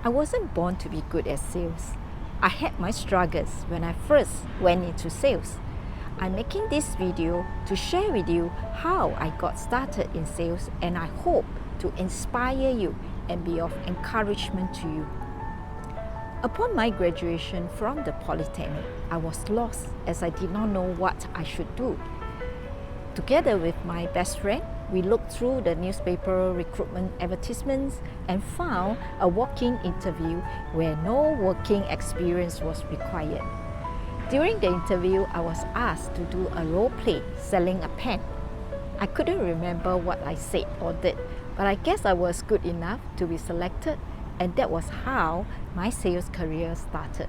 I wasn't born to be good at sales. I had my struggles when I first went into sales. I'm making this video to share with you how I got started in sales, and I hope to inspire you and be of encouragement to you. Upon my graduation from the Polytechnic, I was lost as I did not know what I should do. Together with my best friend, we looked through the newspaper recruitment advertisements and found a walk-in interview where no working experience was required. During the interview, I was asked to do a role play selling a pen. I couldn't remember what I said or did, but I guess I was good enough to be selected, and that was how my sales career started.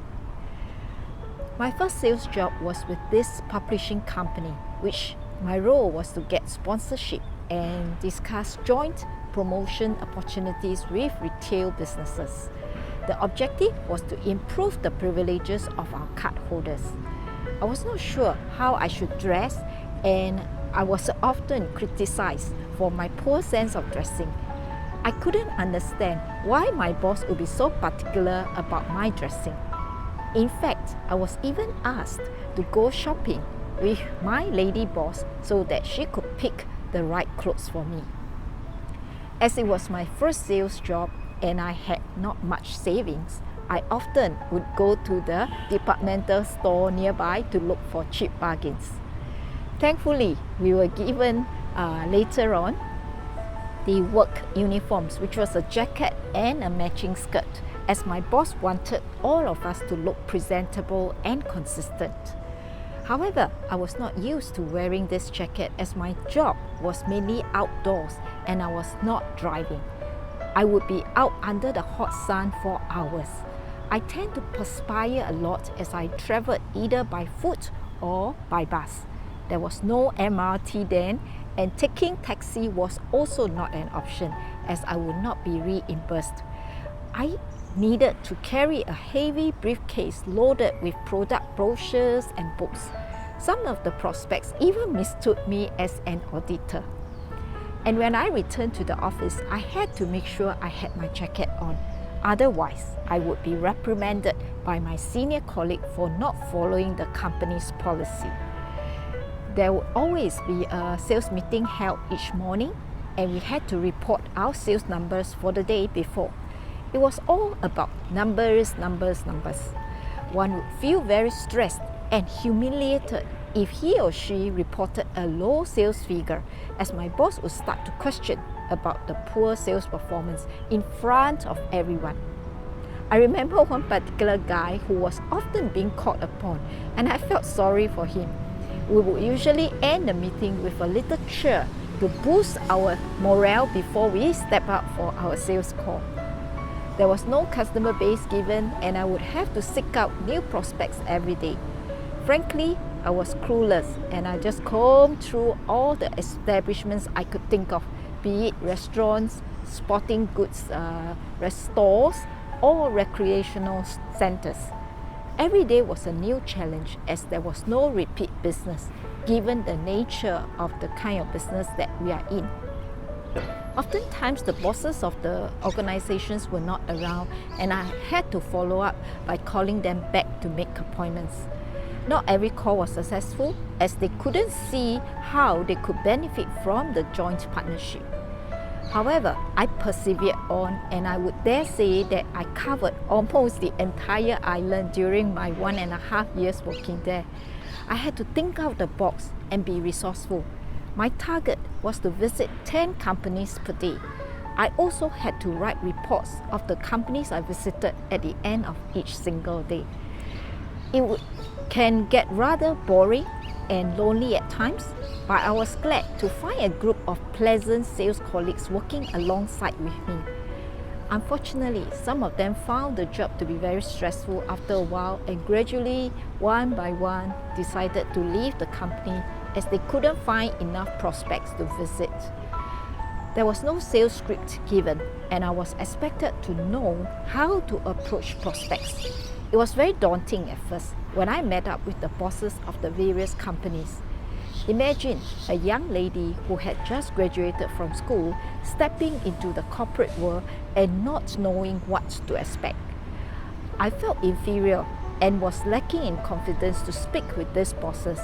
My first sales job was with this publishing company, which my role was to get sponsorship and discuss joint promotion opportunities with retail businesses. The objective was to improve the privileges of our card holders. I was not sure how I should dress, and I was often criticized for my poor sense of dressing. I couldn't understand why my boss would be so particular about my dressing. In fact, I was even asked to go shopping with my lady boss so that she could pick the right clothes for me. As it was my first sales job and I had not much savings, I often would go to the departmental store nearby to look for cheap bargains. Thankfully, we were given later on the work uniforms, which was a jacket and a matching skirt, as my boss wanted all of us to look presentable and consistent. However, I was not used to wearing this jacket as my job was mainly outdoors and I was not driving. I would be out under the hot sun for hours. I tend to perspire a lot as I traveled either by foot or by bus. There was no MRT then, and taking taxi was also not an option as I would not be reimbursed. I needed to carry a heavy briefcase loaded with product brochures and books. Some of the prospects even mistook me as an auditor. And when I returned to the office, I had to make sure I had my jacket on. Otherwise, I would be reprimanded by my senior colleague for not following the company's policy. There would always be a sales meeting held each morning, and we had to report our sales numbers for the day before. It was all about numbers. One would feel very stressed and humiliated if he or she reported a low sales figure, as my boss would start to question about the poor sales performance in front of everyone. I remember one particular guy who was often being called upon, and I felt sorry for him. We would usually end the meeting with a little cheer to boost our morale before we step out for our sales call. There was no customer base given, and I would have to seek out new prospects every day. Frankly, I was clueless, and I just combed through all the establishments I could think of, be it restaurants, sporting goods stores, or recreational centers. Every day was a new challenge as there was no repeat business, given the nature of the kind of business that we are in. Oftentimes, the bosses of the organizations were not around, and I had to follow up by calling them back to make appointments. Not every call was successful, as they couldn't see how they could benefit from the joint partnership. However, I persevered on, and I would dare say that I covered almost the entire island during my 1.5 years working there. I had to think out the box and be resourceful. My target was to visit 10 companies per day. I also had to write reports of the companies I visited at the end of each single day. It can get rather boring and lonely at times, but I was glad to find a group of pleasant sales colleagues working alongside with me. Unfortunately, some of them found the job to be very stressful after a while, and gradually, one by one, decided to leave the company as they couldn't find enough prospects to visit. There was no sales script given, and I was expected to know how to approach prospects. It was very daunting at first when I met up with the bosses of the various companies. Imagine a young lady who had just graduated from school stepping into the corporate world and not knowing what to expect. I felt inferior and was lacking in confidence to speak with these bosses.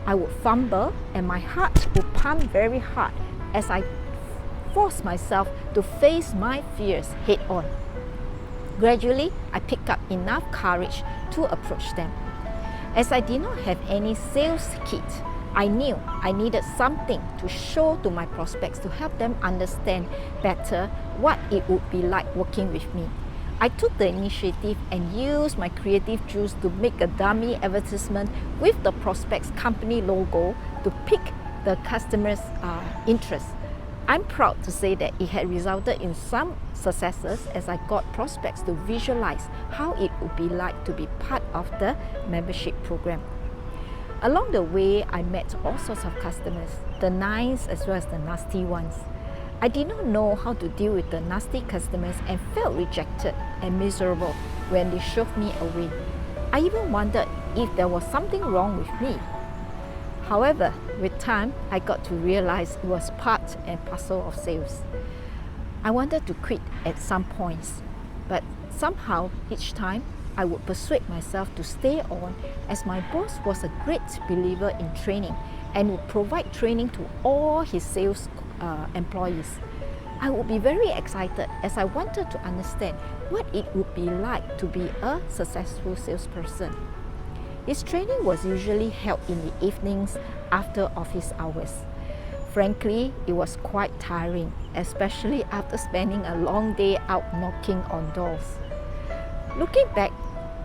I would fumble and my heart would pump very hard as I forced myself to face my fears head on. Gradually, I picked up enough courage to approach them. As I did not have any sales kit, I knew I needed something to show to my prospects to help them understand better what it would be like working with me. I took the initiative and used my creative juice to make a dummy advertisement with the prospect's company logo to pique the customer's interest. I'm proud to say that it had resulted in some successes as I got prospects to visualize how it would be like to be part of the membership program. Along the way, I met all sorts of customers, the nice as well as the nasty ones. I did not know how to deal with the nasty customers and felt rejected and miserable when they shoved me away. I even wondered if there was something wrong with me. However, with time, I got to realize it was part and parcel of sales. I wanted to quit at some points, but somehow each time I would persuade myself to stay on as my boss was a great believer in training and would provide training to all his sales employees. I would be very excited as I wanted to understand what it would be like to be a successful salesperson. His training was usually held in the evenings after office hours. Frankly, it was quite tiring, especially after spending a long day out knocking on doors. Looking back,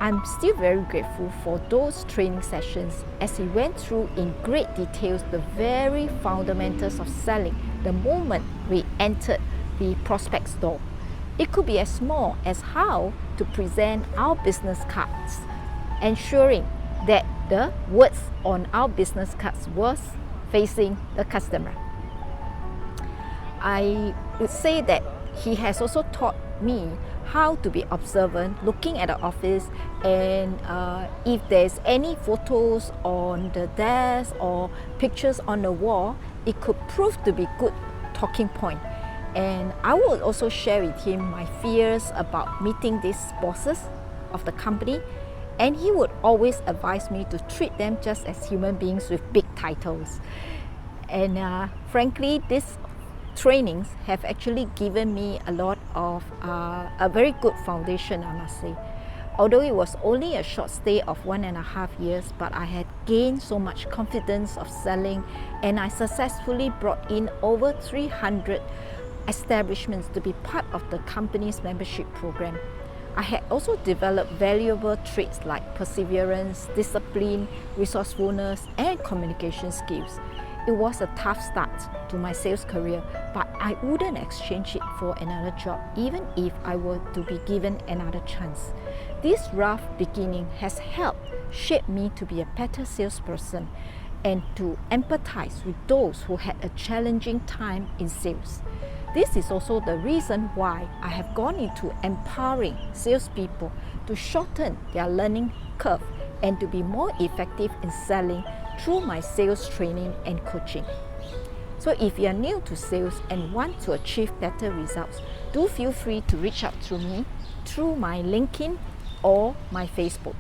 I'm still very grateful for those training sessions as he went through in great details the very fundamentals of selling the moment we entered the prospect's door. It could be as small as how to present our business cards, ensuring that the words on our business cards was facing the customer. I would say that he has also taught me how to be observant, looking at the office, and if there's any photos on the desk or pictures on the wall, it could prove to be good talking point. And I would also share with him my fears about meeting these bosses of the company, and he would always advise me to treat them just as human beings with big titles. And frankly, these trainings have actually given me a lot of a very good foundation, I must say. Although it was only a short stay of 1.5 years, but I had gained so much confidence of selling, and I successfully brought in over 300 establishments to be part of the company's membership program. I had also developed valuable traits like perseverance, discipline, resourcefulness, and communication skills. It was a tough start to my sales career, but I wouldn't exchange it for another job, even if I were to be given another chance. This rough beginning has helped shape me to be a better salesperson and to empathize with those who had a challenging time in sales. This is also the reason why I have gone into empowering salespeople to shorten their learning curve and to be more effective in selling through my sales training and coaching. So if you are new to sales and want to achieve better results, do feel free to reach out to me through my LinkedIn or my Facebook.